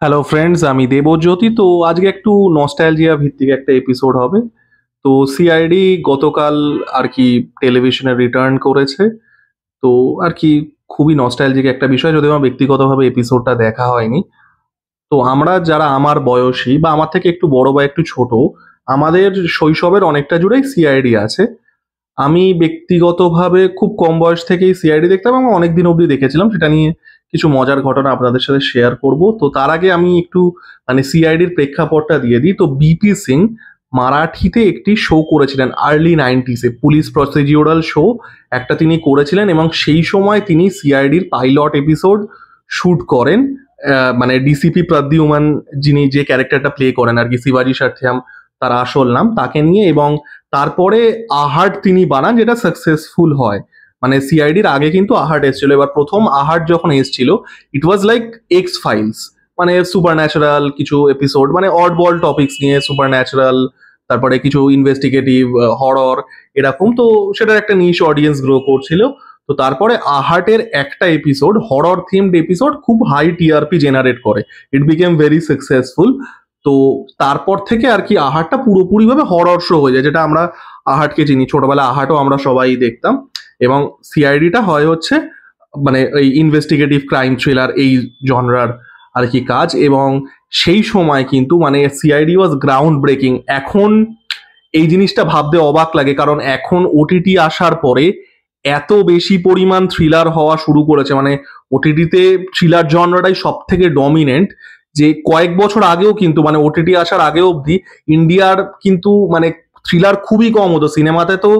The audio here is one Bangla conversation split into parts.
হ্যালো ফ্রেন্ডস, আমি দেবজ্যোতি। তো আজকে একটু নস্টালজিয়া ভিত্তিক একটা এপিসোড হবে। তো সিআইডি গতকাল আর কি টেলিভিশনে রিটার্ন করেছে। তো আর কি খুবই নস্টালজিক একটা বিষয়, যদি আমার ব্যক্তিগতভাবে এপিসোডটা দেখা হয়নি। তো আমরা যারা আমার বয়সী বা আমার থেকে একটু বড় বা একটু ছোট, আমাদের শৈশবের অনেকটা জুড়েই সিআইডি আছে। আমি ব্যক্তিগতভাবে খুব কম বয়স থেকেই সিআইডি দেখতাম এবং অনেকদিন অবধি দেখেছিলাম। সেটা নিয়ে কিছু মজার ঘটনা আপনাদের সাথে শেয়ার করব। তো তার আগে আমি একটু সিআইডির প্রেক্ষাপটটা দিয়ে দিই। তো বিপি সিং মারাঠিতে একটি শো করেছিলেন early 90s, police procedural show একটা তিনি করেছিলেন, এবং সেই সময় তিনি সিআইডির পাইলট এপিসোড শুট করেন। ডিসিপি প্রদ্যুমান, যিনি যে ক্যারেক্টারটা প্লে করেন আর কি, শিবাজি সাথ্যাম তার আসল নাম, তাকে নিয়ে। এবং তারপরে আহাট তিনি বানান, যেটা সাকসেসফুল হয়। সিআইডির আগে কিন্তু আহাট এসেছিল। এবার প্রথম আহাট যখন এসেছিল, it was like X files, supernatural কিছু এপিসোড, অড বল টপিকস নিয়ে সুপার ন্যাচারাল, তারপরে কিছু ইনভেস্টিগেটিভ, হরর, এরকম। তো সেটার একটা নিশ অডিয়েন্স গ্রো করছিল। তো তারপরে আহাটের একটা এপিসোড, হরর থিমড এপিসোড, খুব হাই টিআরপি জেনারেট করে। ইট বিকেম ভেরি সাকসেসফুল। তো তারপর থেকে আর কি আহাটটা পুরোপুরিভাবে হরর শো হয়ে যায়, যেটা আমরা আহাটকে চিনি। ছোটবেলা আহাটও আমরা সবাই দেখতাম। এবং সিআইডিটা হয় হচ্ছে এই ইনভেস্টিগেটিভ ক্রাইম থ্রিলার, এই জনরার আর কি কাজ। এবং সেই সময় কিন্তু সিআইডি ওয়াজ গ্রাউন্ড ব্রেকিং। এখন এই জিনিসটা ভাবতে অবাক লাগে, কারণ এখন ওটিটি আসার পরে এত বেশি পরিমাণ থ্রিলার হওয়া শুরু করেছে। ওটিটিতে থ্রিলার জনরাটাই সব থেকে ডমিনেন্ট। যে কয়েক বছর আগেও কিন্তু ওটিটি আসার আগে অবধি ইন্ডিয়ার কিন্তু থ্রিলার খুবই কম হতো। সিনেমাতে তো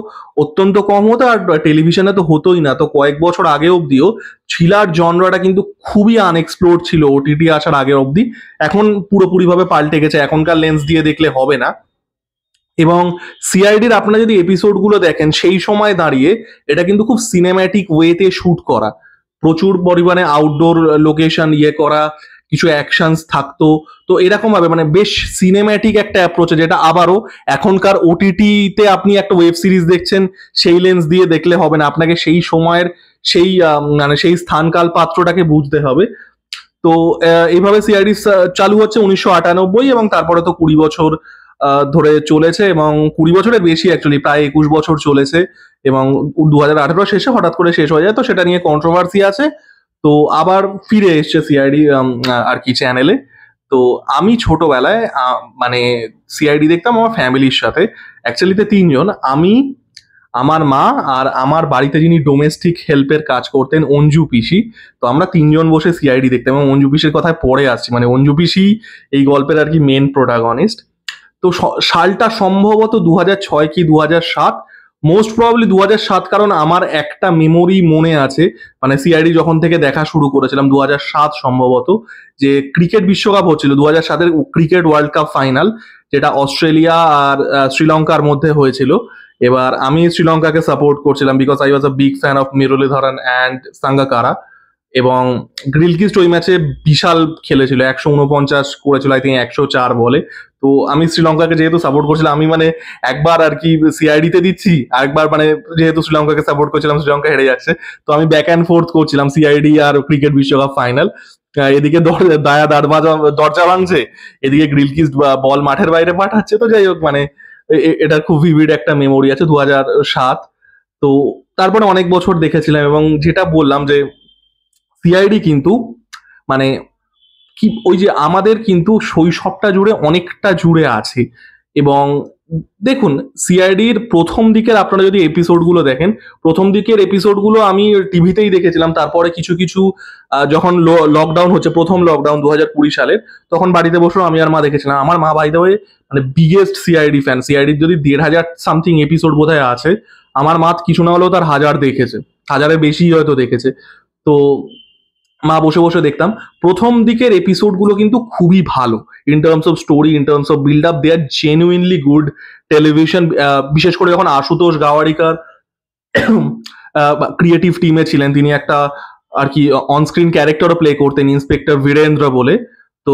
অত্যন্ত কম হতো, আর টেলিভিশনে তো হতোই না। তো কয়েক বছর আগে অবধিও থ্রিলার জনরাটা কিন্তু খুবই আনএক্সপ্লোর্ড ছিল ওটিটি আসার আগে অবধি। এখন পুরোপুরিভাবে পাল্টে গেছে, এখনকার লেন্স দিয়ে দেখলে হবে না। এবং সিআইডির আপনারা যদি এপিসোডগুলো দেখেন, সেই সময় দাঁড়িয়ে এটা কিন্তু খুব সিনেম্যাটিক ওয়েতে শুট করা, প্রচুর পরিমাণে আউটডোর লোকেশন করা, কিছু অ্যাকশনস থাকতো। তো এরকম ভাবে বেশ সিনেম্যাটিক একটা অ্যাপ্রোচ, যেটা আবারও এখনকার ওটিটিতে আপনি একটা ওয়েব সিরিজ দেখছেন, সেই লেন্স দিয়ে দেখলে হবে না। আপনাকে সেই সময়ের সেই সেই স্থানকাল পাত্রটাকে বুঝতে হবে। তো এইভাবে সিআইডি চালু হচ্ছে 1998, এবং তারপরে তো 20 বছর ধরে চলেছে, এবং 20 বছরের বেশি, অ্যাকচুয়ালি প্রায় 21 বছর চলেছে। এবং 2018 শেষে হঠাৎ করে শেষ হয়ে যায়, তো সেটা নিয়ে কন্ট্রোভার্সি আছে। তো আবার ফিরে এসছে সিআইডি আর কি চ্যানেলে। তো আমি ছোটবেলায় সিআইডি দেখতাম আমার ফ্যামিলির সাথে। অ্যাকচুয়ালিতে তিনজন, আমি, আমার মা, আর আমার বাড়িতে যিনি ডোমেস্টিক হেল্পের কাজ করতেন, অঞ্জু পিসি। তো আমরা তিনজন বসে সিআইডি দেখতাম, এবং অঞ্জু পিসির কথায় পরে আসছি। অঞ্জু পিসি এই গল্পের আর কি মেন প্রোটাগনিস্ট। তো সালটা সম্ভবত 2006 কি 2007, মোস্ট প্রবাবলি 2007, কারণ আমার একটা মেমোরি মনে আছে। সিআইডি যখন থেকে দেখা শুরু করেছিলাম 2007 সম্ভবত, যে ক্রিকেট বিশ্বকাপ হচ্ছিল 2007-এর ক্রিকেট ওয়ার্ল্ড কাপ ফাইনাল, যেটা অস্ট্রেলিয়া আর শ্রীলঙ্কার মধ্যে হয়েছিল। এবার আমি শ্রীলঙ্কাকে সাপোর্ট করছিলাম, because I was a big fan of Muralitharan and Sangakkara. এবং গ্রিলকিস্ট ওই ম্যাচে বিশাল খেলেছিল, 149 করেছিল, আই থিঙ্ক 104 বলে। তো আমি শ্রীলঙ্কাকে যেহেতু সাপোর্ট করছিলাম, আমি একবার আর কি সিআইডি তে দিচ্ছি, আরেকবার যেহেতু শ্রীলঙ্কাকে সাপোর্ট করছিলাম, শ্রীলঙ্কা হেরে যাচ্ছে, তো আমি ব্যাক অ্যান্ড ফোর্থ করছিলাম সিআইডি আর ক্রিকেট বিশ্বকাপ ফাইনাল। এদিকে দায়া দরজা ভাঙছে, এদিকে গ্রিলকিস্ট বল মাঠের বাইরে পাঠাচ্ছে। তো যাই হোক, এটা খুব ভিভিড একটা মেমোরি আছে 2007। তো তারপরে অনেক বছর দেখেছিলাম, এবং যেটা বললাম যে সিআইডি কিন্তু মানে কি, ওই যে আমাদের কিন্তু শৈশবটা জুড়ে অনেকটা জুড়ে আছে। এবং দেখুন, সিআইডির প্রথম দিকের আপনারা যদি এপিসোডগুলো দেখেন, প্রথম দিকের এপিসোডগুলো আমি টিভিতেই দেখেছিলাম। তারপরে কিছু কিছু যখন লকডাউন হচ্ছে, প্রথম লকডাউন 2020 সালের, তখন বাড়িতে বসেও আমি আর মা দেখেছিলাম। আমার মা by the way biggest CID fan. সিআইডির যদি 1,500 সামথিং এপিসোড বোধহয় আছে, আমার মা কিছু না হলেও তার 1000 দেখেছে, 1000-এর বেশি হয়তো দেখেছে। তো মা বসে বসে দেখতাম। প্রথম দিকের এপিসোডগুলো কিন্তু খুবই ভালো, in terms of story, in terms of build up, they are genuinely good television. বিশেষ করে যখন আশুতোষ গাওয়ারিকার ক্রিয়েটিভ টিমে ছিলেন, তিনি একটা আর কি অনস্ক্রিন ক্যারেক্টারও প্লে করতেন, ইন্সপেক্টর বীরেন্দ্র বলে। তো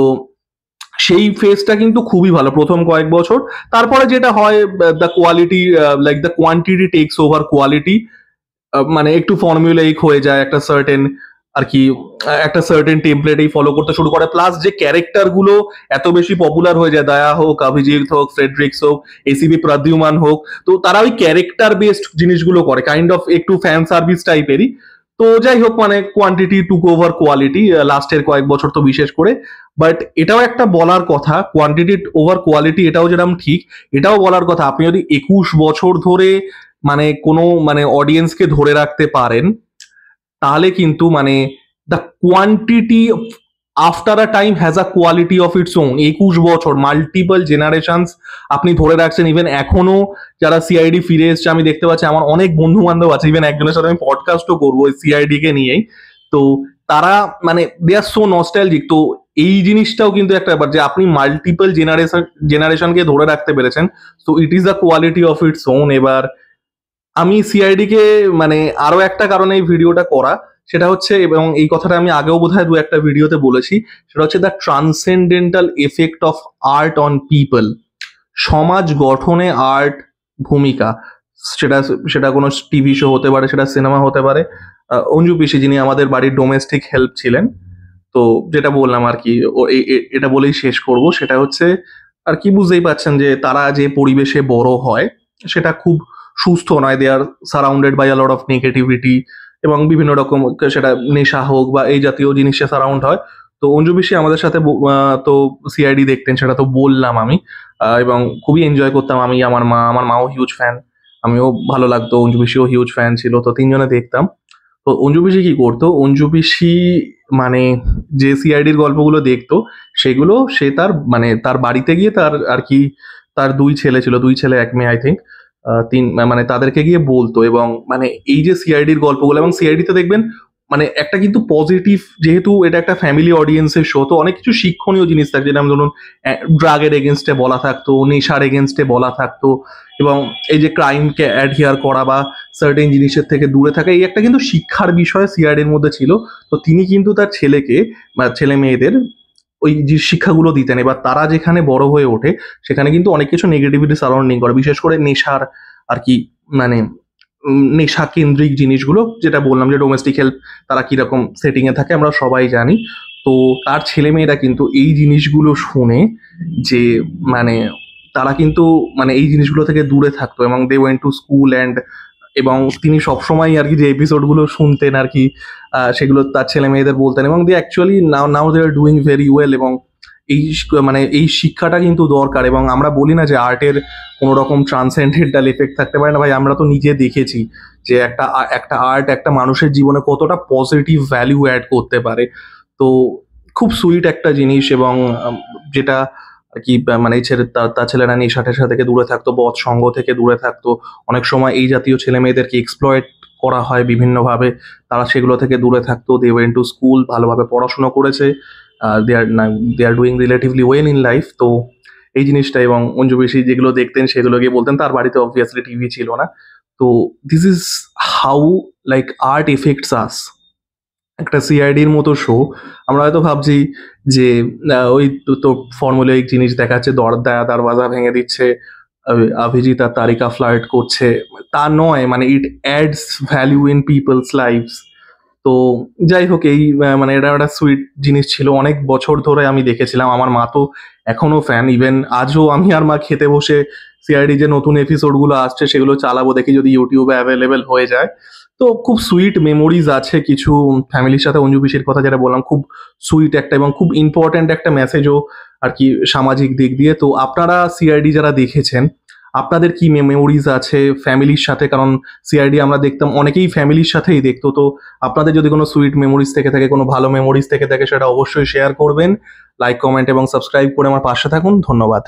সেই ফেজটা কিন্তু খুবই ভালো প্রথম কয়েক বছর। তারপরে যেটা হয়, the quality, like the quantity tax over quality. একটু ফর্মুলাইক হয়ে যায় একটা সার্টেন আর কি একটা সার্টেন টেমপ্লেটেই ফলো করতে শুরু করে, প্লাস যে ক্যারেক্টার গুলো এত বেশি পপুলার হয়ে যায়, দয়া হোক, অভিজিৎ হোক, ফ্রেডরিক্স হোক, এসিবি প্রদ্যুমান হোক, তো তারা ওই ক্যারেক্টার বেসড জিনিসগুলো করে, কাইন্ড অফ একটু ফ্যান সার্ভিস টাইপেরই। তো যাই হোক, মানে কোয়ান্টিটি টুক ওভার কোয়ালিটি লাস্টের কয়েক বছর তো বিশেষ করে। বাট এটাও একটা বলার কথা, কোয়ান্টিটি ওভার কোয়ালিটি এটাও যেরকম ঠিক, এটাও বলার কথা আপনি যদি 21 বছর ধরে মানে কোনো মানে অডিয়েন্সকে ধরে রাখতে পারেন, তাহলে কিন্তু মানে the quantity after a time has a quality of its own. 21 বছর মাল্টিপল জেনারেশনস আপনি ধরে রাখছেন। ইভেন এখনো যারা সিআইডি ফিরে এসছে, আমি দেখতে পাচ্ছি আমার অনেক বন্ধু বান্ধব আছে, ইভেন একজনের সাথে আমি পডকাস্টও করবো সিআইডি কে নিয়েই। তো তারা মানে দে আর সো নস্টালজিক। তো এই জিনিসটাও কিন্তু একটা ব্যাপার যে আপনি মাল্টিপল জেনারেশনকে ধরে রাখতে পেরেছেন, তো it is a quality of its own. এবার আমি সিআইডি কে মানে আরো একটা কারণে এই ভিডিওটা করা, সেটা হচ্ছে, এবং এই কথাটা আমি আগেও বোধহয় 2-1 ভিডিওতে বলেছি, সেটা হচ্ছে the transcendental effect of art on people. সমাজ গঠনে আর্ট ভূমিকা, সেটা সেটা কোনো টিভি শো হতে পারে, সেটা সিনেমা হতে পারে। অঞ্জু পিসি, যিনি আমাদের বাড়ির ডোমেস্টিক হেল্প ছিলেন, তো যেটা বললাম আর কি, এটা বলেই শেষ করব, সেটা হচ্ছে আর কি, বুঝতেই পারছেন যে তারা যে পরিবেশে বড় হয় সেটা খুব সুস্থ নয়। They are surrounded by a lot of negativity, এবং বিভিন্ন রকম, সেটা নেশা হোক বা এই জাতীয় জিনিসে সারাউন্ড হয়। তো অঞ্জু পিসি আমাদের সাথে তো সিআইডি দেখতেন, সেটা তো বললাম আমি, এবং খুবই এনজয় করতাম আমি, আমার মাও হিউজ ফ্যান, আমিও ভালো লাগতো, অঞ্জু পিসিও হিউজ ফ্যান ছিল, তো 3জনে দেখতাম। তো অঞ্জু পিসি কি করতো, অঞ্জু পিসি মানে যে সিআইডির গল্পগুলো দেখতো সেগুলো সে তার মানে তার বাড়িতে গিয়ে, তার আর কি তার 2 ছেলে ছিল, 2 ছেলে 1 মেয়ে আই থিঙ্ক, মানে তাদেরকে গিয়ে বলতো। এবং মানে এই যে সিআইডির গল্পগুলো, এবং সিআইডিতে দেখবেন মানে একটা কিন্তু পজিটিভ, যেহেতু এটা একটা ফ্যামিলি অডিয়েন্সের শো, তো অনেক কিছু শিক্ষণীয় জিনিস থাকে, যেমন ধরুন ড্রাগের এগেনস্টে বলা থাকতো, নেশার এগেনস্টে বলা থাকতো, এবং এই যে ক্রাইমকে অ্যাডহিয়ার করা বা সার্টেন জিনিসের থেকে দূরে থাকা, এই একটা কিন্তু শিক্ষার বিষয় সিআইডির মধ্যে ছিল। তো তিনি কিন্তু তার ছেলেকে বা ছেলে মেয়েদের ওই যে শিক্ষাগুলো দিতেন। এবার তারা যেখানে বড় হয়ে ওঠে সেখানে কিন্তু অনেক কিছু নেগেটিভিটি সারাউন্ডিং করে, বিশেষ করে নেশার আর কি মানে নেশা কেন্দ্রিক জিনিসগুলো, যেটা বললাম যে ডোমেস্টিক হেল্প তারা কিরকম সেটিং এ থাকে আমরা সবাই জানি। তো তার ছেলে মেয়েরা কিন্তু এই জিনিসগুলো শুনে যে মানে তারা কিন্তু মানে এই জিনিসগুলো থেকে দূরে থাকতো, এবং they went to school and, এবং তিনি সবসময় আর কি যে এপিসোডগুলো শুনতেন আর কি, সেগুলো তার ছেলে মেয়েদের বলতেন, এবং they actually now they are doing very well. এবং এই মানে এই শিক্ষাটা কিন্তু দরকার। এবং আমরা বলি না যে আর্টের কোনো রকম ট্রান্সেন্ডেন্টাল এফেক্ট থাকতে পারে না, ভাই আমরা তো নিজে দেখেছি যে একটা আর্ট একটা মানুষের জীবনে কতটা পজিটিভ ভ্যালু অ্যাড করতে পারে। তো খুব সুইট একটা জিনিস। এবং যেটা আর কি মানে এই ছেলে তার ছেলেরা নেশা টেশা থেকে দূরে থাকতো, বদ সঙ্গ থেকে দূরে থাকতো। অনেক সময় এই জাতীয় ছেলে মেয়েদেরকে এক্সপ্লয়েট করা হয় বিভিন্নভাবে, তারা সেগুলো থেকে দূরে থাকতো। দে ওয়েন্ট টু স্কুল, ভালোভাবে পড়াশোনা করেছে, they are doing relatively well in life. তো এই জিনিসটা, এবং অঞ্জু পিসি যেগুলো দেখতেন সেগুলো গিয়ে বলতেন, তার বাড়িতে অবভিয়াসলি টিভি ছিল না। তো this is how like art effects us. একটা সিআইডির মতো শো, আমরা হয়তো ভাবছি যে ওই তো ফর্মুলাইক জিনিস দেখাচ্ছে, দরওয়াজা ভেঙে দিচ্ছে, অভিজিৎ আর তারিকা ফ্লার্ট করছে, তা নয়। মানে it adds value in people's lives. তো যাই হোক, এই মানে এটা একটা সুইট জিনিস ছিল, অনেক বছর ধরে আমি দেখেছিলাম, আমার মা তো এখনো ফ্যান। ইভেন আজও আমি আর মা খেতে বসে সিআইডি যে নতুন এপিসোডগুলো আসছে সেগুলো চালাবো, দেখি যদি ইউটিউবে অ্যাভেলেবেল হয়ে যায়। তো খুব সুইট মেমোরিজ আছে কিছু ফ্যামিলির সাথে। অঞ্জু পিসির কথা যেটা বললাম, খুব সুইট একটা এবং খুব ইম্পর্ট্যান্ট একটা মেসেজও আর কি সামাজিক দিক দিয়ে। তো আপনারা সিআইডি যারা দেখেছেন, আপনাদের কি মেমোরিজ আছে ফ্যামিলির সাথে? কারণ সিআইডি আমরা দেখতাম অনেকেই ফ্যামিলির সাথেই দেখতো। তো আপনাদের যদি কোনো সুইট মেমোরিজ থেকে থাকে, কোনো ভালো মেমোরিজ থেকে থাকে, সেটা অবশ্যই শেয়ার করবেন। লাইক, কমেন্ট এবং সাবস্ক্রাইব করে আমার পাশে থাকুন। ধন্যবাদ।